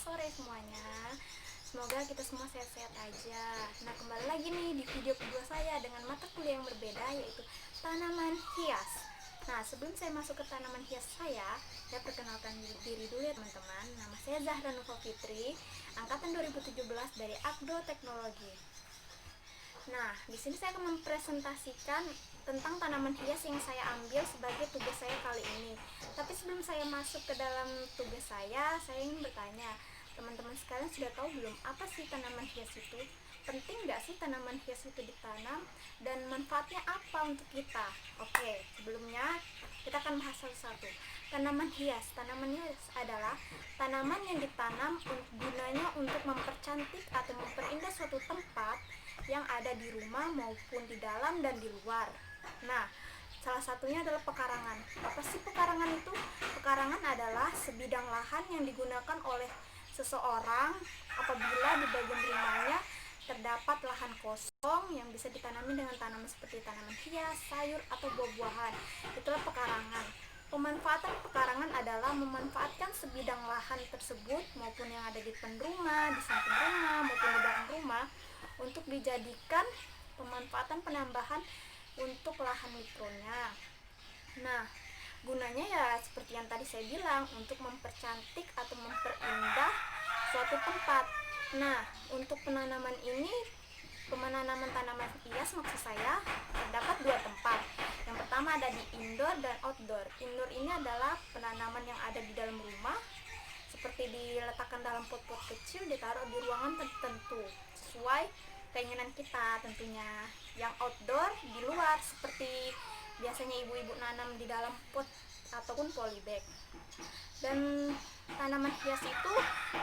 sore semuanya. Semoga kita semua sehat-sehat aja. Nah, kembali lagi nih di video kedua saya dengan mata kuliah yang berbeda, yaitu tanaman hias. Nah, sebelum saya masuk ke tanaman hias saya perkenalkan diri dulu ya teman-teman. Nama saya Zahra Nufa Fitri, angkatan 2017 dari Agro Teknologi. Nah, di sini saya akan mempresentasikan tentang tanaman hias yang saya ambil sebagai tugas saya kali ini. Tapi sebelum saya masuk ke dalam tugas saya ingin bertanya, teman-teman sekalian sudah tahu belum apa sih tanaman hias itu? Penting nggak sih tanaman hias itu ditanam? Dan manfaatnya apa untuk kita? Oke, sebelumnya kita akan bahas satu-satu. Tanaman hias adalah tanaman yang ditanam gunanya untuk mempercantik atau memperindah suatu tempat yang ada di rumah maupun di dalam dan di luar. Nah, salah satunya adalah pekarangan. Apa sih pekarangan itu? Pekarangan adalah sebidang lahan yang digunakan oleh seseorang apabila di bagian rumahnya terdapat lahan kosong yang bisa ditanami dengan tanaman seperti tanaman hias, sayur, atau buah-buahan. Itulah pekarangan. Pemanfaatan pekarangan adalah memanfaatkan sebidang lahan tersebut maupun yang ada di depan rumah, di samping rumah, maupun di belakang rumah untuk dijadikan pemanfaatan penambahan untuk lahan mikronya. Nah, gunanya ya seperti yang tadi saya bilang, untuk mempercantik atau memperindah suatu tempat. Nah, untuk penanaman tanaman hias maksud saya terdapat dua tempat. Yang pertama ada di indoor dan outdoor. Indoor ini adalah penanaman yang ada di dalam rumah, seperti diletakkan dalam pot-pot kecil, ditaruh di ruangan tertentu sesuai keinginan kita tentunya. Yang outdoor di luar, seperti biasanya ibu-ibu nanam di dalam pot ataupun polybag. Dan tanaman hias itu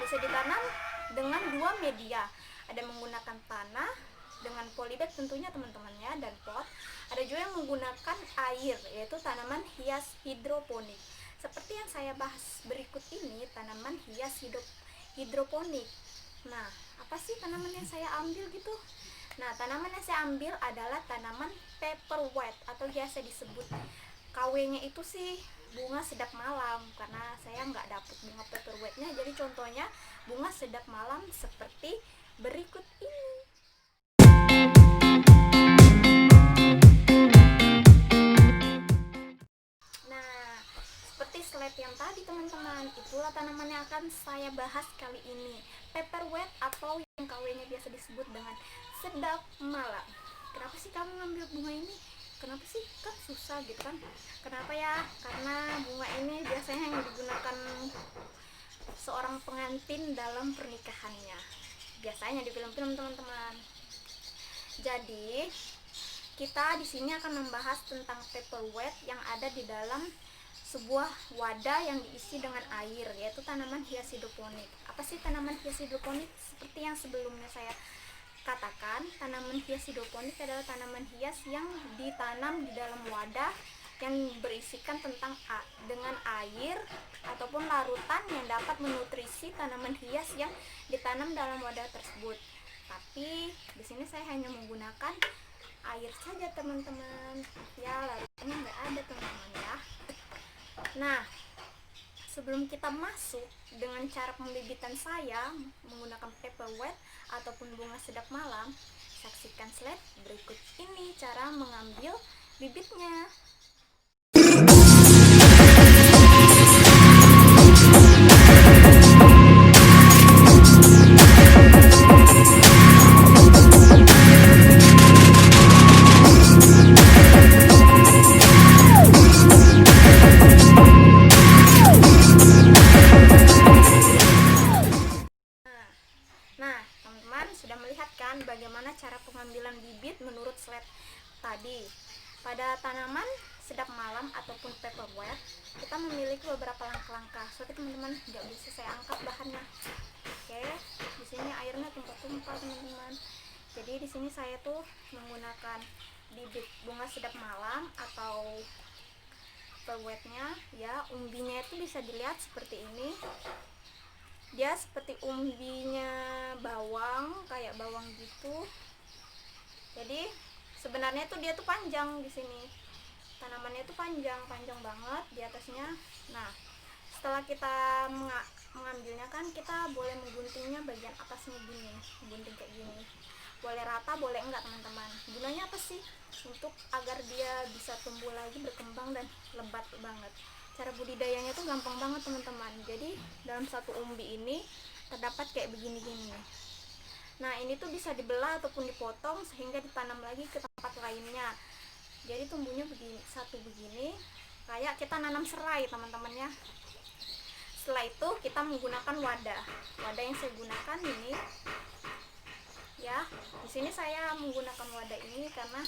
bisa ditanam dengan dua media, ada menggunakan tanah dengan polybag tentunya teman-temannya dan pot. Ada juga yang menggunakan air, yaitu tanaman hias hidroponik. Seperti yang saya bahas berikut ini, tanaman hias hidroponik. Nah, apa sih tanaman yang saya ambil gitu? Nah, tanaman yang saya ambil adalah tanaman paperwhite atau biasa disebut KW-nya itu sih bunga sedap malam, karena saya nggak dapet bunga paperwhite-nya. Jadi contohnya bunga sedap malam seperti berikut ini. Nah, seperti slide yang tadi teman-teman, itulah tanaman yang akan saya bahas kali ini, paperwhite atau yang KW-nya biasa disebut dengan sedap malam. Kenapa sih kamu ngambil bunga ini? Kenapa sih? Kan susah gitu kan. Kenapa ya? Karena bunga ini biasanya yang digunakan seorang pengantin dalam pernikahannya, biasanya di film-film teman-teman. Jadi kita di sini akan membahas tentang paperwhite yang ada di dalam sebuah wadah yang diisi dengan air, yaitu tanaman hias hidroponik. Apa sih tanaman hias hidroponik? Seperti yang sebelumnya saya katakan, tanaman hias hidroponik adalah tanaman hias yang ditanam di dalam wadah yang berisikan dengan air ataupun larutan yang dapat menutrisi tanaman hias yang ditanam dalam wadah tersebut. Tapi di sini saya hanya menggunakan air saja teman-teman. Ya, larutannya nggak ada teman-teman ya. Nah, sebelum kita masuk dengan cara pembibitan saya menggunakan paperwhite ataupun bunga sedap malam, saksikan slide berikut ini cara mengambil bibitnya. Sudah melihat kan bagaimana cara pengambilan bibit menurut slide tadi. Pada tanaman sedap malam ataupun paperwhite, kita memiliki beberapa langkah-langkah. Soalnya teman-teman nggak bisa saya angkat bahannya. Oke, di sini airnya tumpah-tumpah teman-teman. Jadi di sini saya tuh menggunakan bibit bunga sedap malam atau paperwhite-nya ya. Umbinya itu bisa dilihat seperti ini. Dia seperti umbinya bawang, kayak bawang gitu. Jadi sebenarnya tuh dia tuh panjang di sini. Tanamannya tuh panjang banget di atasnya. Nah, setelah kita mengambilnya kan kita boleh mengguntingnya bagian atasnya gini, gunting kayak gini, boleh rata boleh enggak teman-teman. Gunanya apa sih? Untuk agar dia bisa tumbuh lagi, berkembang dan lebat banget. Cara budidayanya tuh gampang banget teman-teman. Jadi dalam satu umbi ini terdapat kayak begini-gini. Nah ini tuh bisa dibelah ataupun dipotong sehingga ditanam lagi ke tempat lainnya. Jadi tumbuhnya begini, satu begini, kayak kita nanam serai teman-teman ya. Setelah itu kita menggunakan wadah yang saya gunakan ini ya. Di sini saya menggunakan wadah ini karena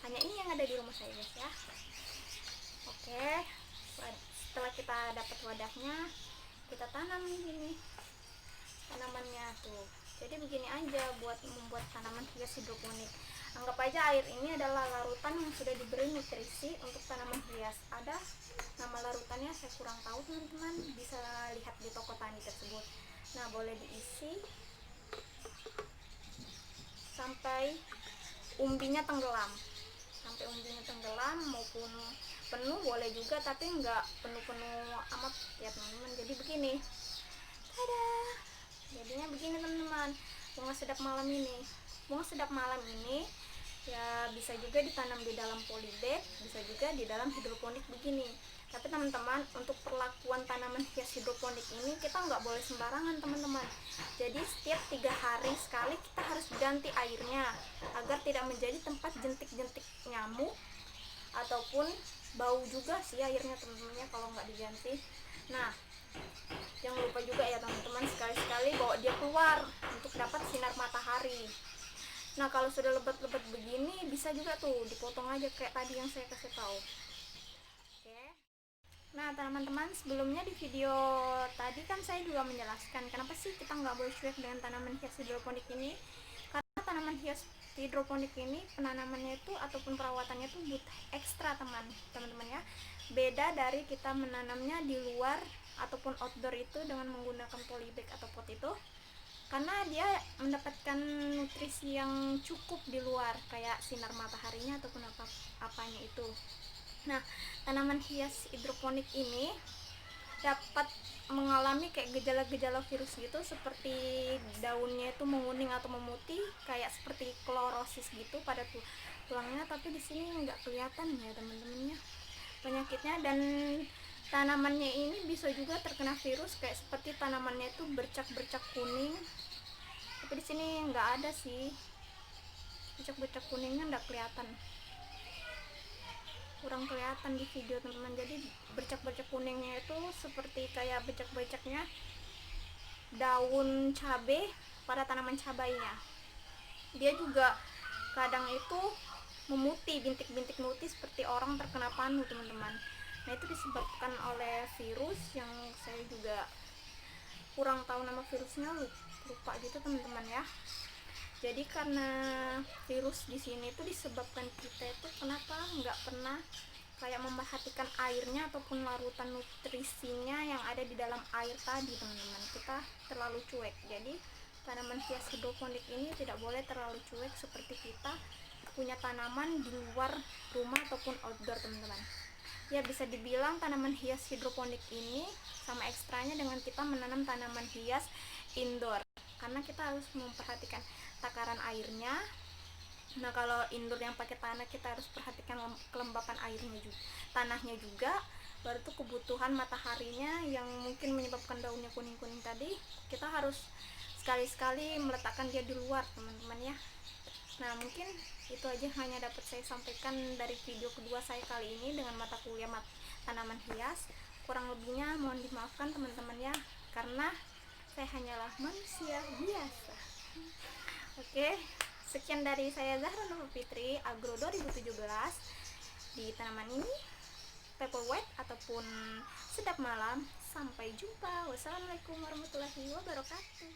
hanya ini yang ada di rumah saya guys ya. Oke, setelah kita dapat wadahnya, kita tanam gini tanamannya tuh. Jadi begini aja buat membuat tanaman hias hidroponik. Anggap aja air ini adalah larutan yang sudah diberi nutrisi untuk tanaman hias. Ada nama larutannya saya kurang tahu teman-teman, bisa lihat di toko tani tersebut. Nah boleh diisi sampai umbinya tenggelam, maupun penuh boleh juga, tapi enggak penuh-penuh amat ya teman-teman. Jadi begini, tada, jadinya begini teman-teman. Bunga sedap malam ini ya bisa juga ditanam di dalam polybag, bisa juga di dalam hidroponik begini. Tapi teman-teman, untuk perlakuan tanaman hias hidroponik ini kita nggak boleh sembarangan teman-teman. Jadi setiap 3 hari sekali kita harus ganti airnya agar tidak menjadi tempat jentik-jentik nyamuk ataupun bau juga sih airnya teman-teman ya kalau nggak diganti. Nah jangan lupa juga ya teman-teman, sekali-sekali bawa dia keluar untuk dapat sinar matahari. Nah kalau sudah lebat-lebat begini bisa juga tuh dipotong aja kayak tadi yang saya kasih tahu. Oke. Nah teman-teman, sebelumnya di video tadi kan saya juga menjelaskan kenapa sih kita nggak boleh cuek dengan tanaman hias hidroponik ini. Karena tanaman hias hidroponik ini penanamannya itu ataupun perawatannya itu butuh ekstra teman-teman ya. Beda dari kita menanamnya di luar ataupun outdoor itu dengan menggunakan polybag atau pot itu, karena dia mendapatkan nutrisi yang cukup di luar kayak sinar mataharinya ataupun apanya itu. Nah tanaman hias hidroponik ini dapat mengalami kayak gejala-gejala virus gitu, seperti daunnya itu menguning atau memutih kayak seperti klorosis gitu pada tulangnya, tapi di sini nggak kelihatan ya teman-temannya penyakitnya. Dan tanamannya ini bisa juga terkena virus kayak seperti tanamannya itu bercak-bercak kuning, tapi di sini nggak ada sih bercak-bercak kuningnya, nggak kelihatan, kurang kelihatan di video teman-teman. Jadi bercak-bercak kuningnya itu seperti kayak bercak-bercaknya daun cabai pada tanaman cabainya. Dia juga kadang itu memutih, bintik-bintik putih seperti orang terkena panu teman-teman. Nah itu disebabkan oleh virus yang saya juga kurang tahu nama virusnya, lupa gitu teman-teman ya. Jadi karena virus di sini itu disebabkan kita itu kenapa nggak pernah kayak memperhatikan airnya ataupun larutan nutrisinya yang ada di dalam air tadi teman-teman. Kita terlalu cuek. Jadi tanaman hias hidroponik ini tidak boleh terlalu cuek seperti kita punya tanaman di luar rumah ataupun outdoor teman-teman. Ya bisa dibilang tanaman hias hidroponik ini sama ekstranya dengan kita menanam tanaman hias indoor, karena kita harus memperhatikan takaran airnya. Nah kalau indoor yang pakai tanah kita harus perhatikan kelembapan airnya juga, tanahnya juga. Baru tuh kebutuhan mataharinya yang mungkin menyebabkan daunnya kuning-kuning tadi, kita harus sekali-sekali meletakkan dia di luar teman-teman ya. Nah mungkin itu aja hanya dapat saya sampaikan dari video kedua saya kali ini dengan mata kuliah tanaman hias. Kurang lebihnya mohon dimaafkan teman-teman ya, karena saya hanyalah manusia biasa. Oke, sekian dari saya Zahra Nurul Fitri, Agro 2017 di tanaman ini, paperweight ataupun sedap malam. Sampai jumpa. Wassalamualaikum warahmatullahi wabarakatuh.